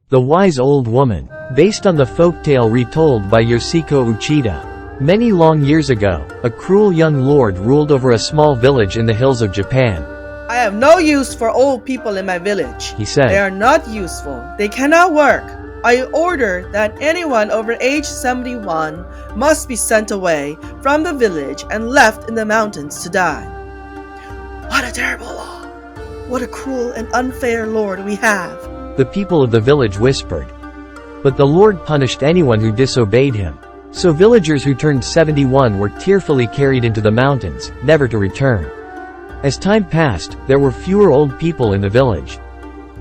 The Wise Old Woman, based on the folktale retold by Yoshiko Uchida. Many long years ago, a cruel young lord ruled over a small village in the hills of Japan. I have no use for old people in my village, he said. They are not useful. They cannot work. I order that anyone over age 71 must be sent away from the village and left in the mountains to die. What a terrible law! What a cruel and unfair lord we have! The people of the village whispered. But the Lord punished anyone who disobeyed him. So villagers who turned 71 were tearfully carried into the mountains, never to return. As time passed, there were fewer old people in the village.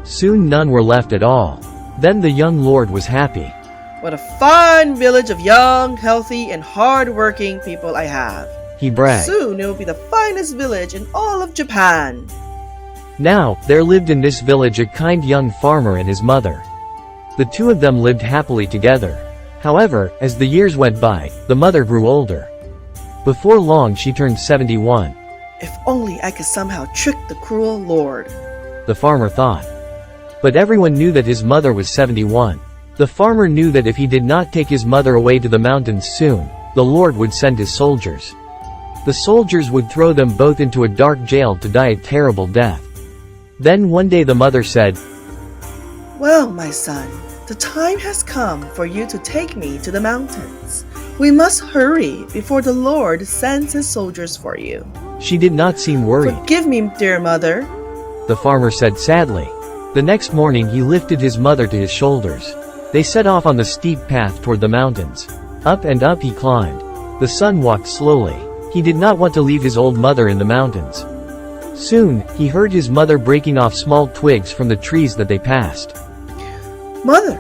Soon none were left at all. Then the young lord was happy. What a fine village of young, healthy, and hard-working people I have. He bragged. Soon it will be the finest village in all of Japan. Now, there lived in this village a kind young farmer and his mother. The two of them lived happily together. However, as the years went by, the mother grew older. Before long she turned 71. If only I could somehow trick the cruel lord, the farmer thought. But everyone knew that his mother was 71. The farmer knew that if he did not take his mother away to the mountains soon, the Lord would send his soldiers. The soldiers would throw them both into a dark jail to die a terrible death. Then one day the mother said, Well, my son, the time has come for you to take me to the mountains. We must hurry before the Lord sends his soldiers for you. She did not seem worried. Forgive me, dear mother, the farmer said sadly. The next morning he lifted his mother to his shoulders. They set off on the steep path toward the mountains. Up and up he climbed. The son walked slowly. He did not want to leave his old mother in the mountains. Soon, he heard his mother breaking off small twigs from the trees that they passed. Mother,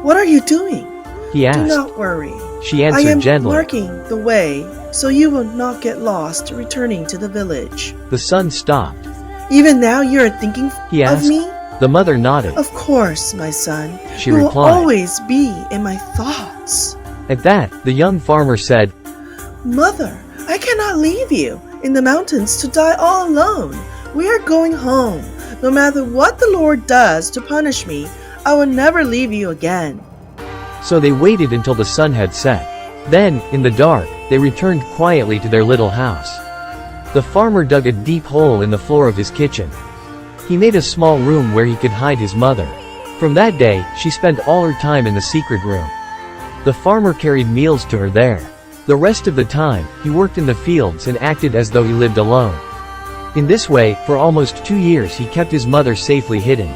what are you doing? He asked. Do not worry. She answered gently. I am marking the way so you will not get lost returning to the village. The son stopped. Even now you are thinking he asked. Of me? The mother nodded. Of course, my son. She you replied. will always be in my thoughts. At that, the young farmer said, Mother, I cannot leave you in the mountains to die all alone. We are going home. No matter what the Lord does to punish me, I will never leave you again. So they waited until the sun had set. Then, in the dark, they returned quietly to their little house. The farmer dug a deep hole in the floor of his kitchen. He made a small room where he could hide his mother. From that day, she spent all her time in the secret room. The farmer carried meals to her there. The rest of the time, he worked in the fields and acted as though he lived alone. In this way, for almost 2 years he kept his mother safely hidden.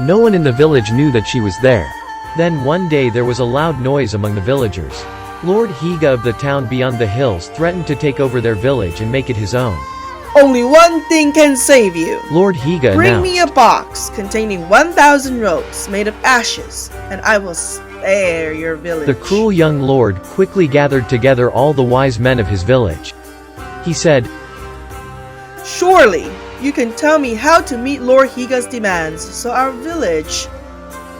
No one in the village knew that she was there. Then one day there was a loud noise among the villagers. Lord Higa of the town beyond the hills threatened to take over their village and make it his own. Only one thing can save you. Lord Higa Bring announced. me a box containing 1,000 ropes made of ashes, and I will spare your village. The cruel young lord quickly gathered together all the wise men of his village. He said, Surely, you can tell me how to meet Lord Higa's demands so our village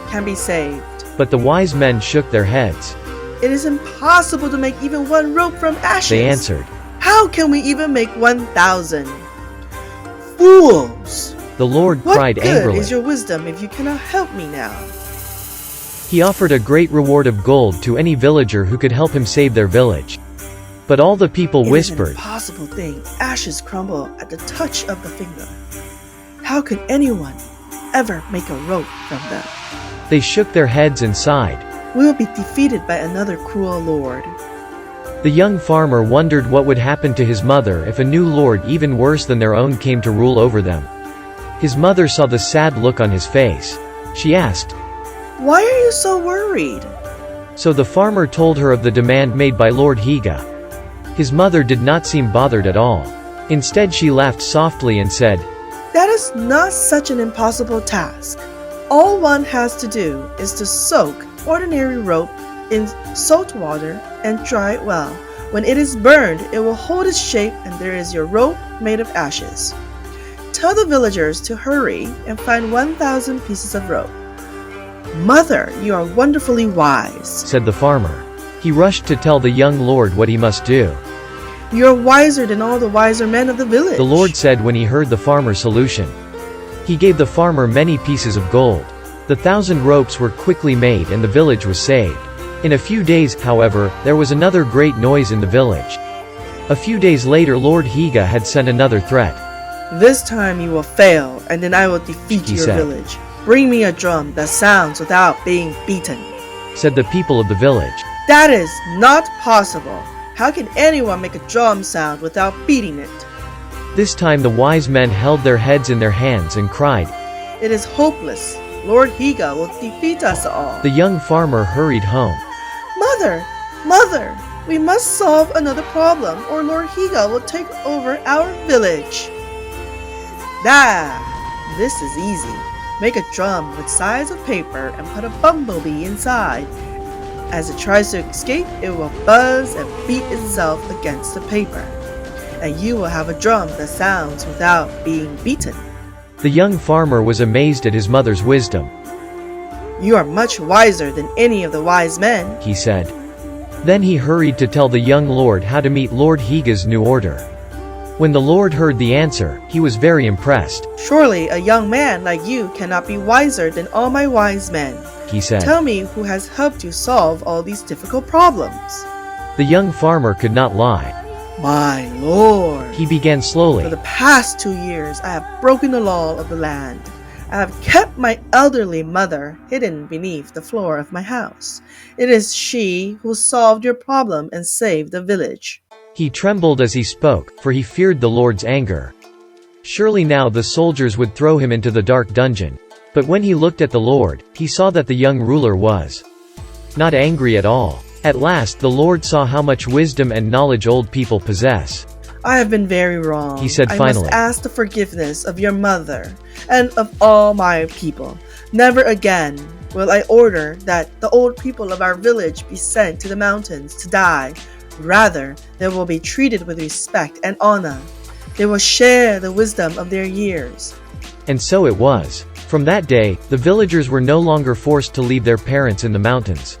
can be saved. But the wise men shook their heads. It is impossible to make even one rope from ashes. They answered. How can we even make 1,000? Fools! The Lord cried angrily. What good is your wisdom if you cannot help me now? He offered a great reward of gold to any villager who could help him save their village. But all the people whispered. It is an impossible thing. Ashes crumble at the touch of the finger. How can anyone ever make a rope from them? They shook their heads and sighed. We will be defeated by another cruel lord. The young farmer wondered what would happen to his mother if a new lord even worse than their own came to rule over them. His mother saw the sad look on his face. She asked, Why are you so worried? So the farmer told her of the demand made by Lord Higa. His mother did not seem bothered at all. Instead she laughed softly and said, That is not such an impossible task. All one has to do is to soak ordinary rope in salt water and dry it well. When it is burned, it will hold its shape and there is your rope made of ashes. Tell the villagers to hurry and find 1,000 pieces of rope. Mother, you are wonderfully wise, said the farmer. He rushed to tell the young lord what he must do. You are wiser than all the wiser men of the village, the Lord said when he heard the farmer's solution. He gave the farmer many pieces of gold. The 1,000 ropes were quickly made and the village was saved. In a few days, however, there was another great noise in the village. A few days later Lord Higa had sent another threat. This time you will fail, and then I will defeat He your said. village. Bring me a drum that sounds without being beaten. Said the people of the village. That is not possible. How can anyone make a drum sound without beating it? This time the wise men held their heads in their hands and cried. It is hopeless. Lord Higa will defeat us all. The young farmer hurried home. Mother! Mother! We must solve another problem, or Lord Higa will take over our village. This is easy. Make a drum with size of paper and put a bumblebee inside. As it tries to escape, it will buzz and beat itself against the paper. And you will have a drum that sounds without being beaten. The young farmer was amazed at his mother's wisdom. You are much wiser than any of the wise men, He said. Then he hurried to tell the young lord how to meet Lord Higa's new order. When the lord heard the answer, he was very impressed. Surely a young man like you cannot be wiser than all my wise men. He said. Tell me who has helped you solve all these difficult problems. The young farmer could not lie. My lord, He began for slowly. the past 2 years I have broken the law of the land. I have kept my elderly mother hidden beneath the floor of my house. It is she who solved your problem and saved the village. He trembled as he spoke, for he feared the lord's anger. Surely now the soldiers would throw him into the dark dungeon. But when he looked at the lord, he saw that the young ruler was not angry at all. At last the lord saw how much wisdom and knowledge old people possess. I have been very wrong. He said I finally. must ask the forgiveness of your mother and of all my people. Never again will I order that the old people of our village be sent to the mountains to die. Rather, they will be treated with respect and honor. They will share the wisdom of their years. And so it was. From that day, the villagers were no longer forced to leave their parents in the mountains.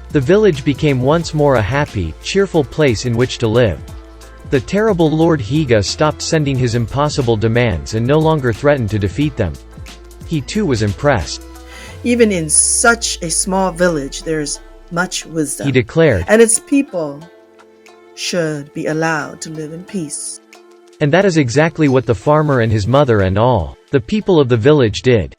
The village became once more a happy, cheerful place in which to live. The terrible Lord Higa stopped sending his impossible demands and no longer threatened to defeat them. He too was impressed. Even in such a small village, there is much wisdom. He declared. And its people should be allowed to live in peace. And that is exactly what the farmer and his mother and all the people of the village did.